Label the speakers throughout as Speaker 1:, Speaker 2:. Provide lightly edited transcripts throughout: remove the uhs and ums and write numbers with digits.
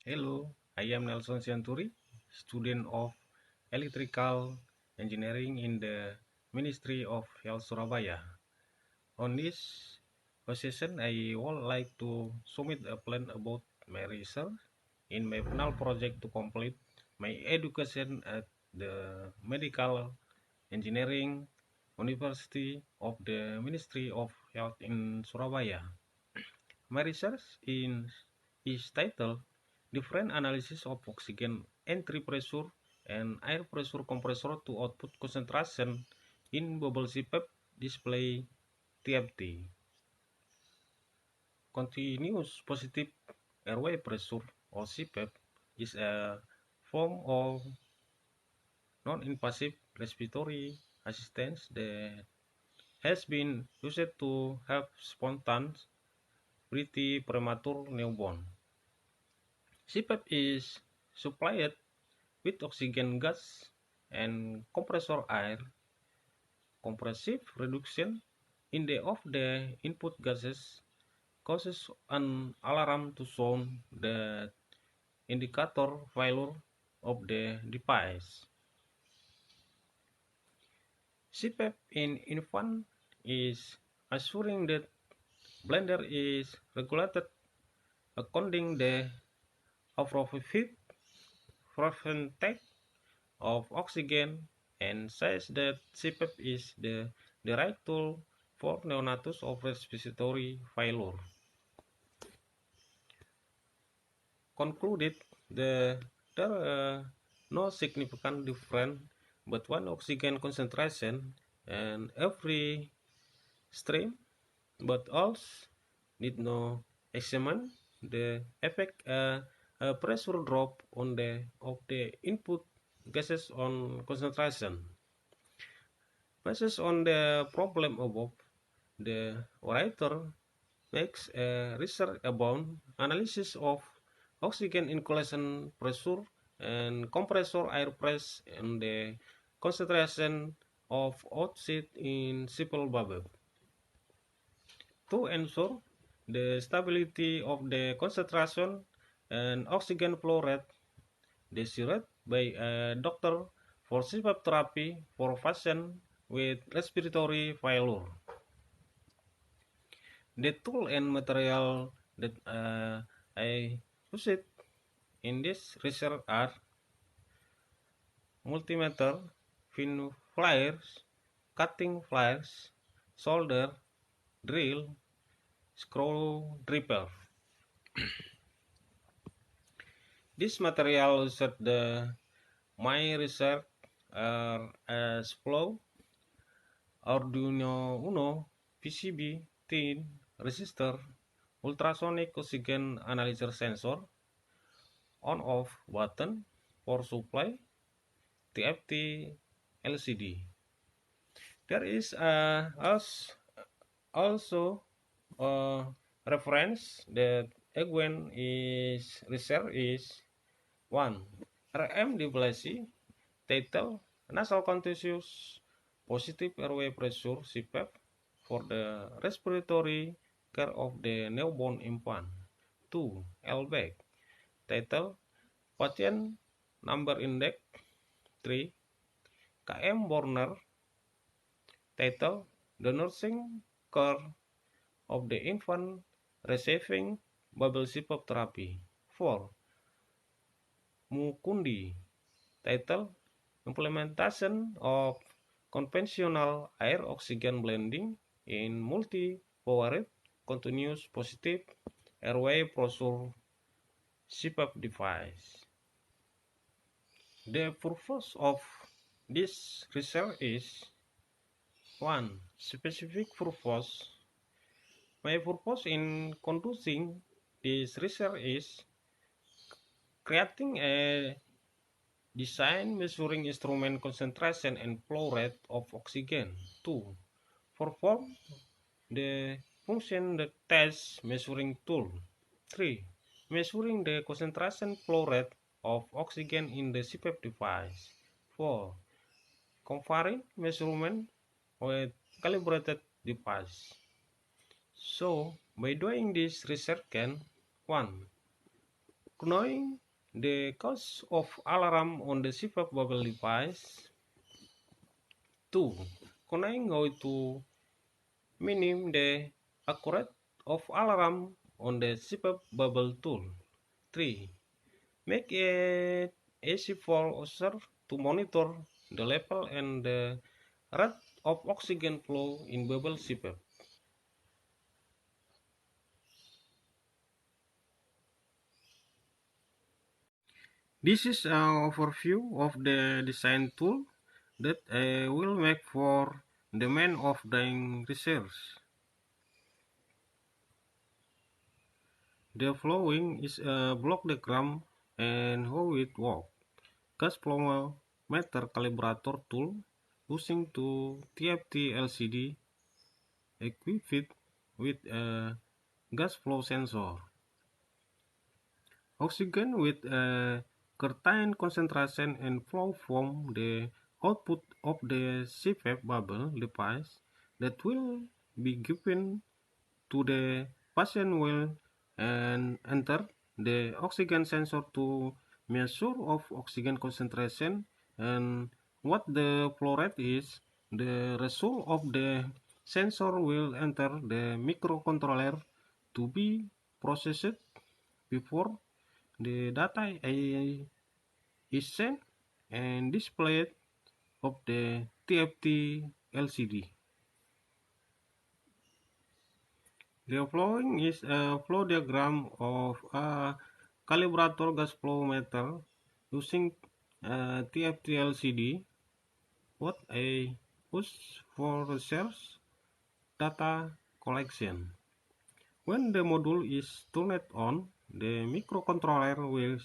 Speaker 1: Hello, I am Nelson Sianturi, student of Electrical Engineering in the Ministry of Health Surabaya. On this session, I would like to submit a plan about my research in my final project to complete my education at the Medical Engineering University of the Ministry of Health in Surabaya. My research is titled Different Analysis of Oxygen Entry Pressure and Air Pressure Compressor to Output Concentration in Bubble CPAP Display TFT. Continuous Positive Airway Pressure or CPAP is a form of non-invasive respiratory assistance that has been used to help spontaneous pretty premature newborn. CPAP is supplied with oxygen gas and compressor air. Compressive reduction in the input gases causes an alarm to sound that indicator failure of the device. CPAP in infant is assuring that bladder is regulated according the appropriate percentage of oxygen and says that CPAP is the right tool for neonatus of respiratory failure. Concluded there are no significant difference between oxygen concentration and every stream, but also did not examine the effect a pressure drop on the of the input gases on concentration. Based on the problem above, the writer makes a research about analysis of oxygen inhalation pressure and compressor air press and the concentration of oxide in simple bubble. To ensure the stability of the concentration and oxygen flow rate desired by a doctor for CPAP therapy for patients with respiratory failure. The tool and material that I used in this research are multimeter, fin pliers, cutting pliers, solder, drill, screwdriver. This material used my research are as follow: Arduino Uno PCB, tin, resistor, ultrasonic oxygen analyzer sensor, on-off button, power supply, TFT, LCD. There is also a reference that again is research is one RM Diblasi title nasal continuous positive airway pressure CPAP for the respiratory care of the newborn infant. 2. LBAC title patient number index. 3. KM Borner title the nursing care of the infant receiving bubble CPAP therapy. 4. Mukundi title implementation of conventional air oxygen blending in multi-powered continuous positive airway pressure CPAP device. The purpose of this research is 1. Specific purpose. My purpose in conducting this research is creating a design measuring instrument concentration and flow rate of oxygen. 2. Perform the function the test measuring tool. 3. Measuring the concentration flow rate of oxygen in the CPAP device. 4. Comparing measurement with calibrated device. So, by doing this research can 1. Knowing the cause of alarm on the CPAP bubble device. 2. Knowing how to minimize the accuracy of alarm on the CPAP bubble tool. 3. Make it easy for user to monitor the level and the rate of oxygen flow in bubble CPAP. This is an overview of the design tool that I will make for the main of the research. The following is a block diagram and how it works. Gas flow meter calibrator tool using two TFT LCD equipped with a gas flow sensor. Oxygen with a certain concentration and flow from the output of the CPAP bubble device that will be given to the patient will and enter the oxygen sensor to measure of oxygen concentration and what the flow rate is. The result of the sensor will enter the microcontroller to be processed before the data is sent and displayed of the TFT LCD. The following is a flow diagram of a calibrator gas flow meter using a TFT LCD. What I use for research data collection. When the module is turned on, the microcontroller will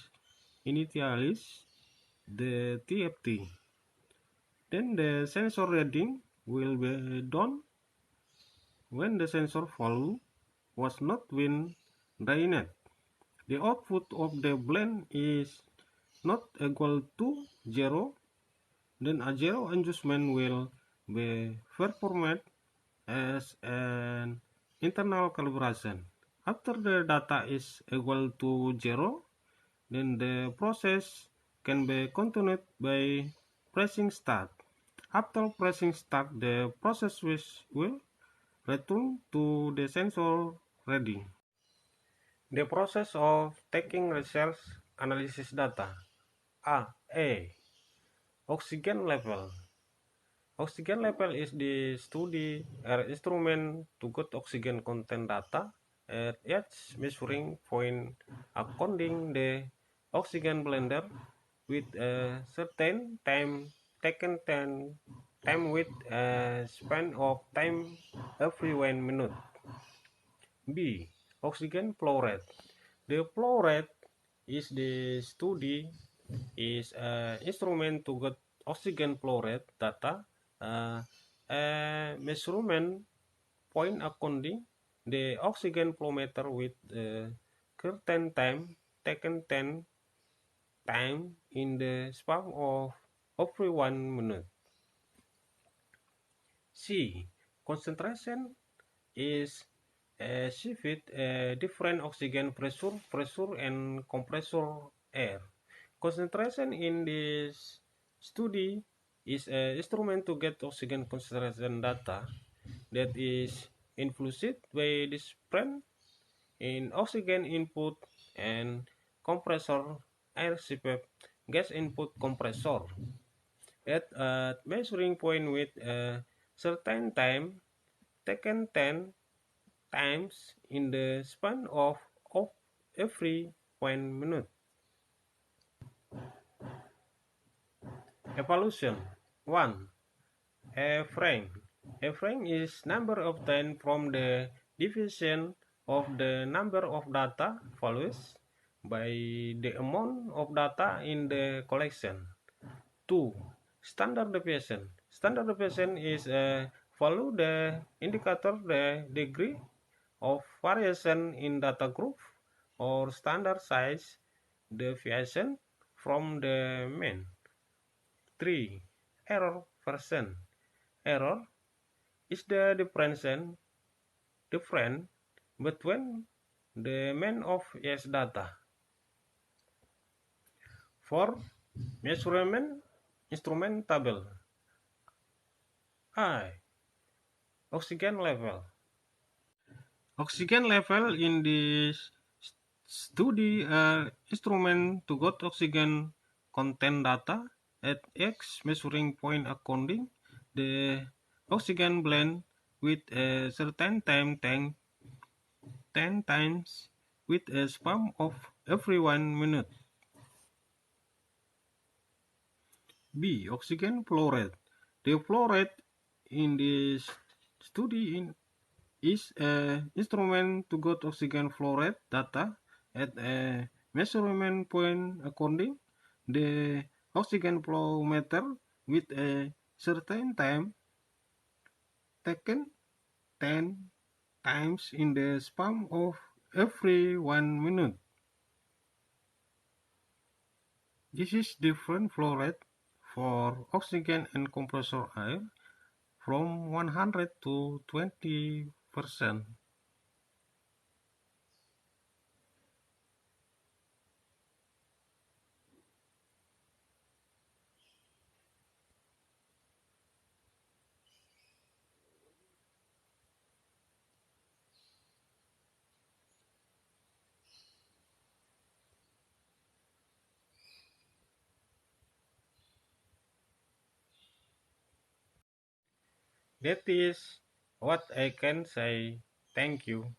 Speaker 1: initialize the TFT. Then the sensor reading will be done when the sensor value was not been drained. The output of the blend is not equal to 0, then a zero adjustment will be performed as an internal calibration. After the data is equal to 0, then the process can be continued by pressing start. After pressing start, the process will return to the sensor reading. The process of taking research analysis data. A. Oxygen level. Oxygen level is the study or instrument to get oxygen content data at each measuring point according the oxygen blender with a certain time taken time with a span of time every 1 minute. B. Oxygen flow rate. The flow rate is the study is an instrument to get oxygen flow rate data. A measurement point according the oxygen flow meter with certain time taken 10 time in the span of every 1 minute. C. Concentration is achieved different oxygen pressure and compressor air. Concentration in this study is an instrument to get oxygen concentration data that is influenced by difference in oxygen input and compressor air CPAP gas input compressor at a measuring point with a certain time taken 10 times in the span of every 1 minute. Evaluation 1. A frame. A frame is number obtained from the division of the number of data values by the amount of data in the collection. 2. Standard deviation. Standard deviation is a value the indicator the degree of variation in data group or standard size deviation from the mean. 3. Error percent. Error is the difference between the mean of each data. For measurement instrument table. I. Oxygen level. Oxygen level in this study instrument to got oxygen content data at X measuring point according the oxygen blend with a certain time tank 10 times with a span of every 1 minute. B. Oxygen flow rate. The flow rate in this study is an instrument to get oxygen flow rate data at a measurement point according the oxygen flow meter with a certain time taken 10 times in the span of every 1 minute. This is different flow rate for oxygen and compressor air from 100 to 20%. That is what I can say. Thank you.